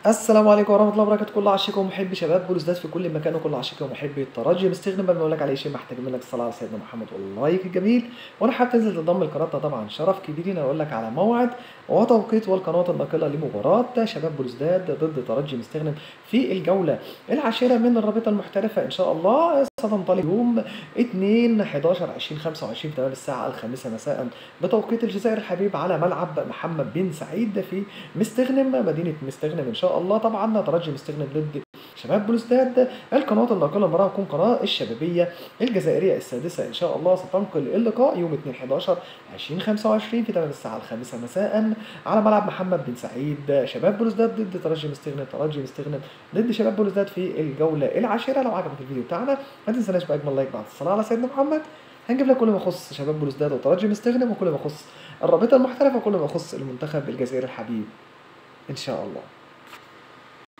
السلام عليكم ورحمة الله وبركاته. كل عشيق ومحبي شباب بوليسداد في كل مكان، وكل عشيق ومحبي الترجي مستغنم قبل ما اقول لك على شيء محتاج منك الصلاة على سيدنا محمد واللايك الجميل. وانا حابب تنزل تنضم لقناتنا، طبعا شرف كبير لينا اقول لك على موعد وتوقيت والقناة الناقلة لمباراة شباب بوليسداد ضد ترجي مستغنم في الجولة العاشرة من الرابطة المحترفة ان شاء الله. ستنطلق يوم 2/11/2025 في تمام الساعة 5 مساء بتوقيت الجزائر الحبيب على ملعب محمد بن سعيد في مستغنم، مدينة مستغنم ان شاء الله. طبعا ترجي مستغنم ضد شباب بوليسداد. القناة الناقلة المرة هتكون قناة الشبابية الجزائرية السادسة ان شاء الله. ستنقل اللقاء يوم 2/11/2025 في تمام الساعة 5 مساء على ملعب محمد بن سعيد. شباب بوليسداد ضد ترجي مستغنم، ترجي مستغنم ضد شباب بوليسداد في الجولة العاشرة. لو عجبك الفيديو بتاعنا ما تنسناش بأجمل لايك بعد الصلاة على سيدنا محمد. هنجيب لك كل ما يخص شباب بوليسداد وترجي مستغنم، وكل ما يخص الرابطة المحترفة، وكل ما يخص المنتخب الجزائري الحبيب ان شاء الله.